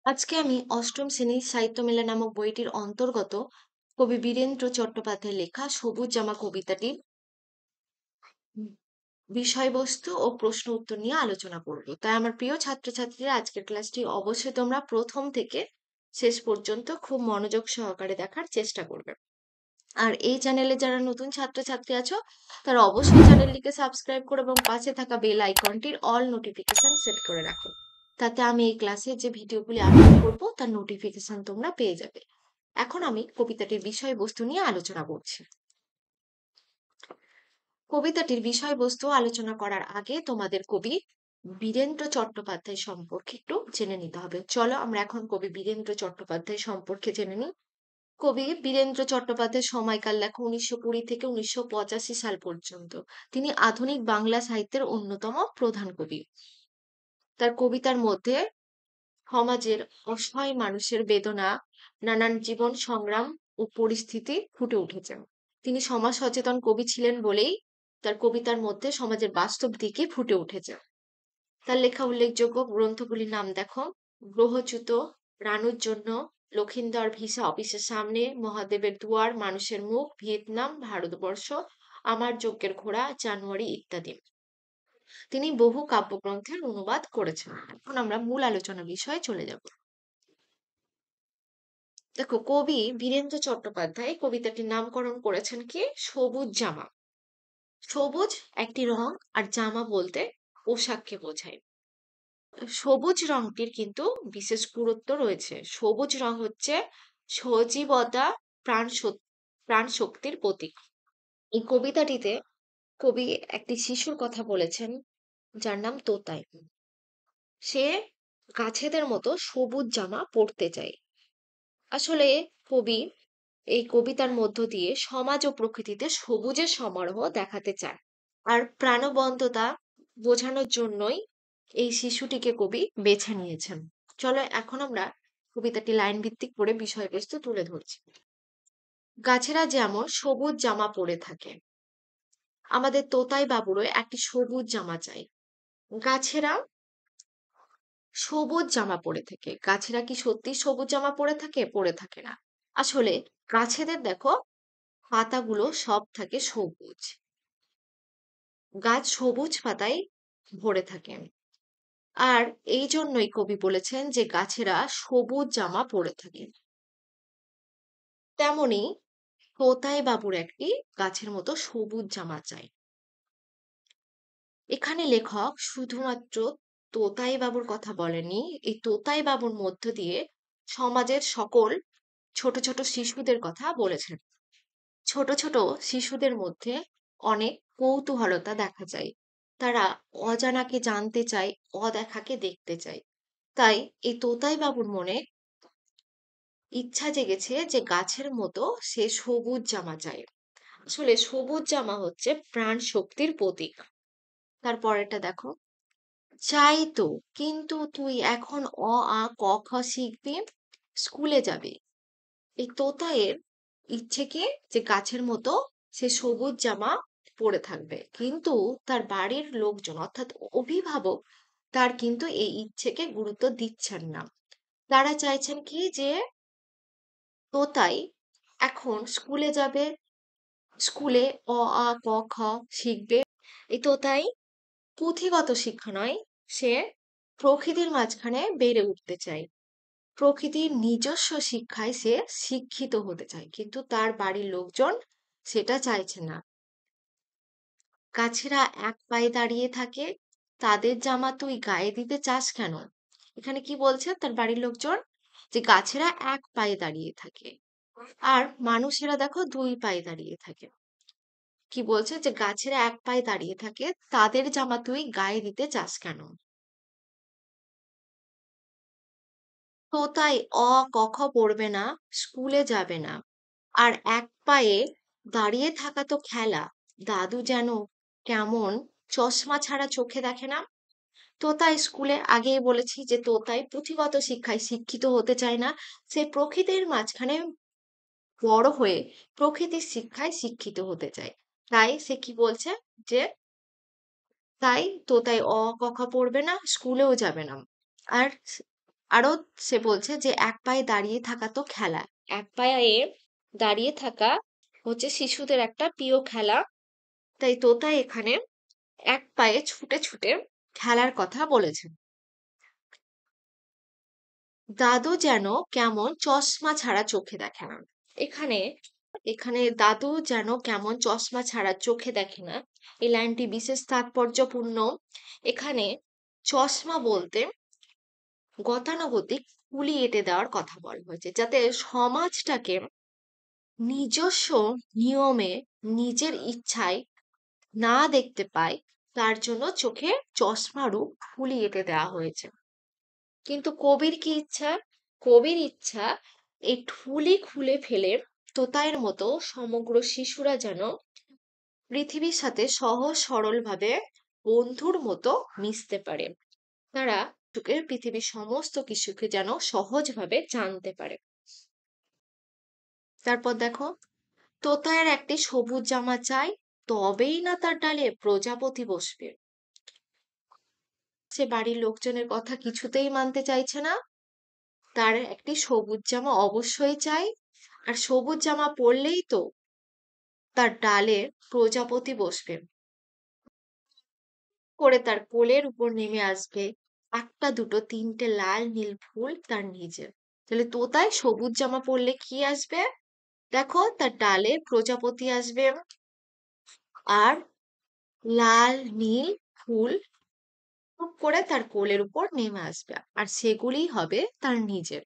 আজকে আমি অষ্টম শ্রেণীর সাহিত্য মেলা নামক বইটির অন্তর্গত কবি বীরেন্দ্র চট্টোপাধ্যায়ের লেখা সবুজ জামা কবিতাটির উম বিষয়বস্তু ও প্রশ্ন উত্তর নিয়ে আলোচনা করব। তাই আমার প্রিয় ছাত্রছাত্রীরা আজকের ক্লাসটি অবশ্যই তোমরা প্রথম থেকে শেষ পর্যন্ত খুব মনোযোগ সহকারে দেখার চেষ্টা করবে। আর এই চ্যানেলে যারা নতুন ছাত্রছাত্রী আছো তারা অবশ্যই চ্যানেলটিকে সাবস্ক্রাইব করো এবং পাশে থাকা বেল আইকনটির অল নোটিফিকেশন সেট করে রাখো। তাতে আমি এই ক্লাসের যে ভিডিওগুলি আপলোড করব তার নোটিফিকেশন তোমরা পেয়ে যাবে। এখন আমি কবিতাটির বিষয়বস্তু নিয়ে আলোচনা করছি। কবিতাটির বিষয়বস্তু আলোচনা করার আগে তোমাদের কবি বীরেন্দ্র চট্টোপাধ্যায় সম্পর্কে একটু জেনে নিতে হবে। চলো আমরা এখন কবি বীরেন্দ্র চট্টোপাধ্যায় সম্পর্কে জেনে নিই। কবি বীরেন্দ্র চট্টোপাধ্যায়ের সময়কাল লেখা 1920 থেকে 1985 সাল পর্যন্ত। তিনি আধুনিক বাংলা সাহিত্যের অন্যতম প্রধান কবি। তার কবিতার মধ্যে সমাজের অসহায় মানুষের বেদনা, নানান জীবন সংগ্রাম ও পরিস্থিতি ফুটে উঠেছে। তিনি সমাজ সচেতন কবি ছিলেন বলেই তার কবিতার মধ্যে সমাজের বাস্তব দিকই ফুটে উঠেছে। তার লেখা উল্লেখযোগ্য গ্রন্থগুলির নাম দেখো: গ্রহচ্যুত, রানুর জন্য, লক্ষিন্দর ভিসা অফিসের সামনে, মহাদেবের দুয়ার, মানুষের মুখ, ভিয়েতনাম, ভারতবর্ষ, আমার যজ্ঞের ঘোড়া, জানুয়ারি ইত্যাদি। তিনি বহু কাব্যগ্রন্থের অনুবাদ করেছেন। এখন আমরা মূল আলোচনা বিষয়ে চলে যাব। দেখো, কবি বীরেন্দ্র চট্টোপাধ্যায় কবিতাটির নামকরণ করেছেন কি সবুজ জামা। সবুজ একটি রং, আর জামা বলতে পোশাককে বোঝায়। সবুজ রংটির কিন্তু বিশেষ গুরুত্ব রয়েছে। সবুজ রং হচ্ছে সজীবতা, প্রাণ শক্তির প্রতীক। এই কবিতাটিতে কবি একটি শিশুর কথা বলেছেন যার নাম তোতাই। সে গাছেদের মতো সবুজ জামা পরতে চায়। আসলে কবি এই কবিতার মধ্য দিয়ে সমাজ ও প্রকৃতিতে সবুজের সমারোহ দেখাতে চায়। আর প্রাণবন্ততা বোঝানোর জন্যই এই শিশুটিকে কবি বেছে নিয়েছেন। চলো এখন আমরা কবিতাটি লাইন ভিত্তিক পড়ে বিষয়বস্তু তুলে ধরছি। গাছেরা যেমন সবুজ জামা পরে থাকে, আমাদের তোতাই বাবুরও একটি সবুজ জামা চাই। গাছেরা সবুজ জামা পরে থাকে। গাছেরা কি সত্যি সবুজ জামা পরে থাকে? পরে থাকে না। আসলে গাছেদের দেখো পাতাগুলো সব থাকে সবুজ। গাছ সবুজ পাতায় ভরে থাকে। আর এই জন্যই কবি বলেছেন যে গাছেরা সবুজ জামা পরে থাকে। তেমনি তোতাই বাবুর একটি গাছের মতো সবুজ জামা চাই। এখানে লেখক শুধুমাত্র তোতাই বাবুর কথা বলেনি, এই তোতাই বাবুর মধ্য দিয়ে সমাজের সকল ছোট ছোট শিশুদের কথা বলেছেন। ছোট ছোট শিশুদের মধ্যে অনেক কৌতূহলতা দেখা যায়। তারা অজানাকে জানতে চায়, অদেখাকে দেখতে চায়। তাই এই তোতাই বাবুর মনে ইচ্ছা জেগেছে যে গাছের মতো সে সবুজ জামা চায়। আসলে সবুজ জামা হচ্ছে প্রাণ শক্তির প্রতীক। তারপরেরটা দেখো: চাই তো, কিন্তু তুই এখন অ আ ক খ শিখবি, স্কুলে যাবি। এই তোতায়ের ইচ্ছে কি যে গাছের মতো সে সবুজ জামা পরে থাকবে, কিন্তু তার বাড়ির লোকজন অর্থাৎ অভিভাবক তার কিন্তু এই ইচ্ছেকে গুরুত্ব দিচ্ছেন না। তারা চাইছেন কি যে তোতাই এখন স্কুলে যাবে, স্কুলে অ আ ক খ শিখবে। এই তোতাই পুঁথিগত শিক্ষা নয়, সে প্রকৃতির মাঝখানে বেড়ে উঠতে চায়। প্রকৃতির নিজস্ব শিক্ষায় সে শিক্ষিত হতে চায়, কিন্তু তার বাড়ির লোকজন সেটা চাইছে না। গাছেরা এক পায়ে দাঁড়িয়ে থাকে, তাদের জামা তুই গায়ে দিতে চাস কেন? এখানে কি বলছে তার বাড়ির লোকজন? যে গাছেরা এক পায়ে দাঁড়িয়ে থাকে, আর মানুষেরা দেখো দুই পায়ে দাঁড়িয়ে থাকে। কি বলছে? যে গাছেরা এক পায়ে দাঁড়িয়ে থাকে, তাদের জামা তুই গায়ে দিতে চাস কেন? তো তাই ক খ পড়বে না, স্কুলে যাবে না। আর এক পায়ে দাঁড়িয়ে থাকা তো খেলা। দাদু যেন কেমন চশমা ছাড়া চোখে দেখে না। তোতাই স্কুলে আগেই বলেছি যে তোতাই পুঁথিগত শিক্ষায় শিক্ষিত হতে চায় না। সে প্রকৃতির মাঝখানে বড় হয়ে প্রকৃতির শিক্ষায় শিক্ষিত হতে চায়। তাই সে কি বলছে? যে তাই তোতাই ক খ পড়বে না, স্কুলেও যাবে না। আর আরো সে বলছে যে এক পায়ে দাঁড়িয়ে থাকা তো খেলা, এক পায়ে দাঁড়িয়ে থাকা হচ্ছে শিশুদের একটা প্রিয় খেলা। তাই তোতা এখানে এক পায়ে ছুটে ছুটে খেলার কথা বলেছেন। দাদু যেন কেমন চশমা ছাড়া চোখে দেখে না। এখানে এখানে দাদু যেন কেমন চশমা ছাড়া চোখে দেখে না, এই লাইনটি বিশেষ তাৎপর্যপূর্ণ। এখানে চশমা বলতে গতানুগতিক কুলি এঁটে দেওয়ার কথা বলা হয়েছে, যাতে সমাজটাকে নিজস্ব নিয়মে নিজের ইচ্ছায় না দেখতে পায়, তার জন্য চোখে চশমা রূপ খুলি এঁটে দেওয়া হয়েছে। কিন্তু কবির কি ইচ্ছা? কবির ইচ্ছা এই ঠুলি খুলে ফেলে তোতায়ের মতো সমগ্র শিশুরা যেন পৃথিবীর সাথে সহজ সরল ভাবে বন্ধুর মতো মিশতে পারে, তারা পৃথিবীর সমস্ত কিছুকে যেন সহজভাবে জানতে পারে। তারপর দেখো, তোতায়ের একটি সবুজ জামা চাই, তবেই না তার ডালে প্রজাপতি বসবে। সে বাড়ির লোকজনের কথা কিছুতেই মানতে চাইছে না, তার একটি সবুজ জামা অবশ্যই চাই, আর সবুজ জামা পরলেই তো তার ডালে প্রজাপতি বসবে, করে তার কোলের উপর নেমে আসবে একটা দুটো তিনটে লাল নীল ফুল তার নিজের। তাহলে তোতায় সবুজ জামা পরলে কি আসবে? দেখো, তার ডালে প্রজাপতি আসবে আর লাল নীল ফুল টুক করে তার কোলের উপর নেমে আসবে, আর সেগুলিই হবে তার নিজের।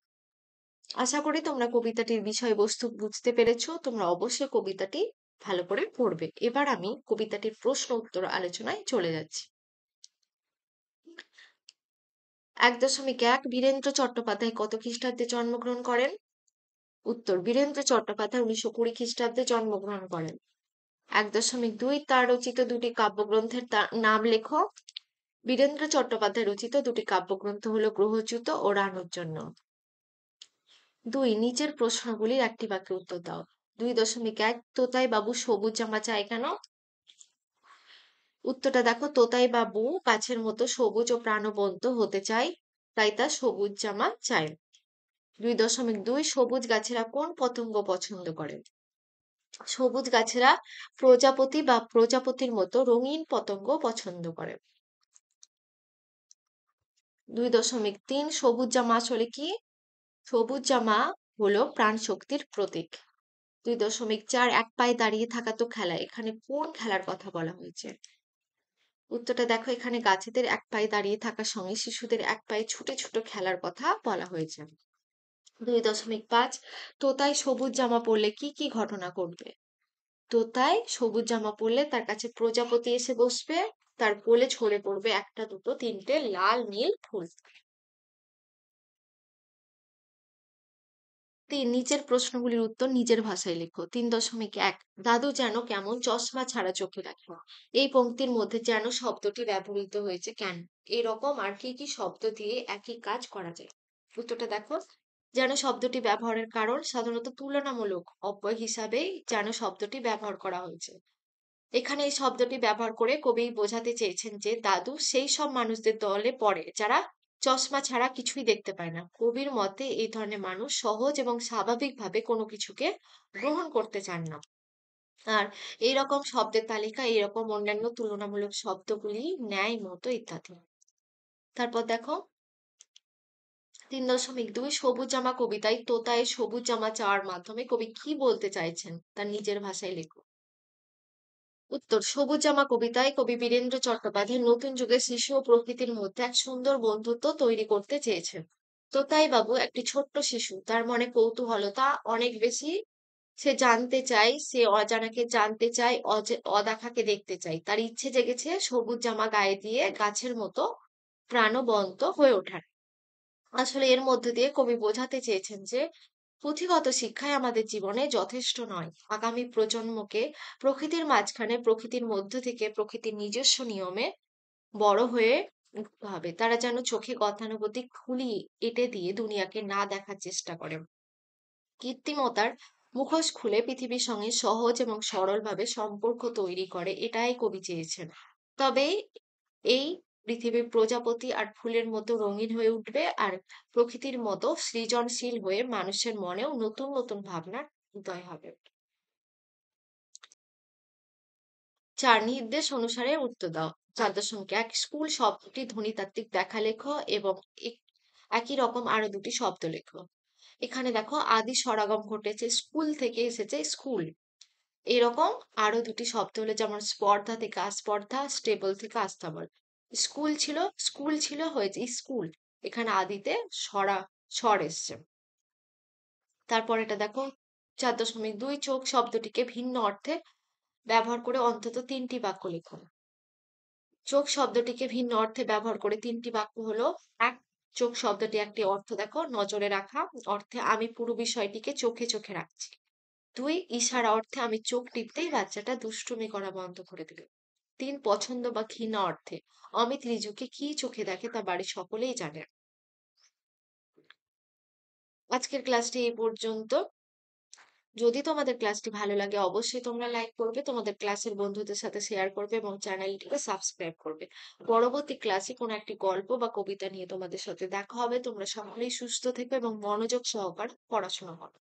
আশা করি তোমরা কবিতাটির বিষয়বস্তু বুঝতে পেরেছো। তোমরা অবশ্যই কবিতাটি ভালো করে পড়বে। এবার আমি কবিতাটির প্রশ্ন উত্তর আলোচনায় চলে যাচ্ছি। 1.1 বীরেন্দ্র চট্টোপাধ্যায় কত খ্রিস্টাব্দে জন্মগ্রহণ করেন? উত্তর, বীরেন্দ্র চট্টোপাধ্যায় 1920 খ্রিস্টাব্দে জন্মগ্রহণ করেন। 1.2 তার রচিত দুটি কাব্যগ্রন্থের নাম লেখো। বীরেন্দ্র চট্টোপাধ্যায় রচিত দুটি কাব্যগ্রন্থ হলো গ্রহচ্যুত ও রানুর জন্য। 2, নিচের প্রশ্নগুলির একটি বাক্যে উত্তর দাও। 2.1 তোতাই বাবু সবুজ জামা চায় কেন? উত্তরটা দেখো, তোতাই বাবু গাছের মতো সবুজ ও প্রাণবন্ত হতে চায়, তাই তার সবুজ জামা চায়। 2.2 সবুজ গাছেরা কোন পতঙ্গ পছন্দ করে? সবুজ গাছেরা প্রজাপতি বা প্রজাপতির মতো রঙিন পতঙ্গ পছন্দ করে। 2.3 সবুজ জামা আসলে কি? সবুজ জামা হলো প্রাণ শক্তির প্রতীক। 2.4 এক পায়ে দাঁড়িয়ে থাকা তো খেলা, এখানে কোন খেলার কথা বলা হয়েছে? উত্তরটা দেখো, এখানে গাছেদের এক পায়ে দাঁড়িয়ে থাকার সঙ্গে শিশুদের এক পায়ে ছুটে ছুটে খেলার কথা বলা হয়েছে। 2.5 তোতায় সবুজ জামা পরলে কি কি ঘটনা ঘটবে? তোতায় সবুজ জামা পরলে তার কাছে প্রজাপতি এসে বসবে, তার কোলে ঝরে পড়বে একটা দুটো তিনটে লাল নীল ফুল। নিচের প্রশ্নগুলির উত্তর নিজের ভাষায় লেখো। 3.1 দাদু যেন কেমন চশমা ছাড়া চোখে রাখে, এই পংক্তির মধ্যে যেন শব্দটি ব্যবহৃত হয়েছে কেন? এরকম আর কি কি শব্দ দিয়ে একই কাজ করা যায়? উত্তরটা দেখো, যেন শব্দটি ব্যবহারের কারণ সাধারণত তুলনামূলক অব্যয় হিসাবেই যেন শব্দটি ব্যবহার করা হয়েছে। এখানে এই শব্দটি ব্যবহার করে কবি বোঝাতে চেয়েছেন যে দাদু সেই সব মানুষদের দলে পড়ে যারা চশমা ছাড়া কিছুই দেখতে পায় না। কবির মতে এই ধরনের মানুষ সহজ এবং স্বাভাবিকভাবে কোনো কিছুকে গ্রহণ করতে চান না। আর এইরকম শব্দের তালিকা এইরকম অন্যান্য তুলনামূলক শব্দগুলি ন্যায় মতো ইত্যাদি। তারপর দেখো, 3.2 সবুজ জামা কবিতায় তোতায় সবুজ জামা চাওয়ার মাধ্যমে কবি কি বলতে চাইছেন তার নিজের ভাষায় লেখো। উত্তর, সবুজ জামা কবিতায় কবি বীরেন্দ্র চট্টোপাধ্যায় নতুন যুগের শিশু ও প্রকৃতির মধ্যে এক সুন্দর বন্ধুত্ব তৈরি করতে চেয়েছেন। তোতাই বাবু একটি ছোট্ট শিশু, তার মনে কৌতূহলতা অনেক বেশি। সে জানতে চায়, সে অজানাকে জানতে চায়, অদেখাকে দেখতে চায়। তার ইচ্ছে জেগেছে সবুজ জামা গায়ে দিয়ে গাছের মতো প্রাণবন্ত হয়ে ওঠার। আসলে এর মধ্য দিয়ে কবি বোঝাতে চেয়েছেন যে পুঁথিগত শিক্ষাই আমাদের জীবনে যথেষ্ট নয়। আগামী প্রজন্মকে প্রকৃতির মাঝখানে, প্রকৃতির মধ্য থেকে, প্রকৃতির নিজস্ব নিয়মে বড় হয়ে উঠতে হবে। তারা যেন চোখে গতানুগতিক খুলি এঁটে দিয়ে দুনিয়াকে না দেখার চেষ্টা করে, কৃত্রিমতার মুখোশ খুলে পৃথিবীর সঙ্গে সহজ এবং সরলভাবে সম্পর্ক তৈরি করে, এটাই কবি চেয়েছেন। তবে এই পৃথিবী প্রজাপতি আর ফুলের মতো রঙিন হয়ে উঠবে, আর প্রকৃতির মতো সৃজনশীল হয়ে মানুষের মনেও নতুন নতুন ভাবনার উদয় হবে। ৪ নির্দেশ অনুসারে উত্তর দাও। ৪.১ স্কুল শব্দটি ধ্বনিতাত্ত্বিক ব্যাখ্যা লেখো এবং একই রকম আরো দুটি শব্দ লেখো। এখানে দেখো আদি স্বরাগম ঘটেছে, স্কুল থেকে এসেছে স্কুল। এরকম আরো দুটি শব্দ হলো, যেমন স্পর্ধা থেকে আস্পর্ধা, স্টেবল থেকে আস্তাবল। স্কুল ছিল হয়েছে স্কুল। এখানে আদিতে স্বর এসছে। তারপর এটা দেখো ৪.২ চোখ শব্দটিকে ভিন্ন অর্থে ব্যবহার করে অন্তত ৩টি বাক্য লেখো। চোখ শব্দটিকে ভিন্ন অর্থে ব্যবহার করে ৩টি বাক্য হলো: ১. চোখ শব্দটি একটি অর্থ দেখো, নজরে রাখা অর্থে আমি পুরো বিষয়টিকে চোখে চোখে রাখছি। ২. ইশারা অর্থে আমি চোখ টিপতেই বাচ্চাটা দুষ্টুমি করা বন্ধ করে দিল। ৩. পছন্দ বা ঘৃণা অর্থে অমিত রিজুকে কি চোখে দেখে তা বাড়ির সকলেই জানে। আজকের ক্লাসটি এই পর্যন্ত। যদি তোমাদের ক্লাসটি ভালো লাগে অবশ্যই তোমরা লাইক করবে, তোমাদের ক্লাসের বন্ধুদের সাথে শেয়ার করবে এবং চ্যানেলটিকে সাবস্ক্রাইব করবে। পরবর্তী ক্লাসে কোনো একটি গল্প বা কবিতা নিয়ে তোমাদের সাথে দেখা হবে। তোমরা সকলেই সুস্থ থেকো এবং মনোযোগ সহকারে পড়াশোনা করো।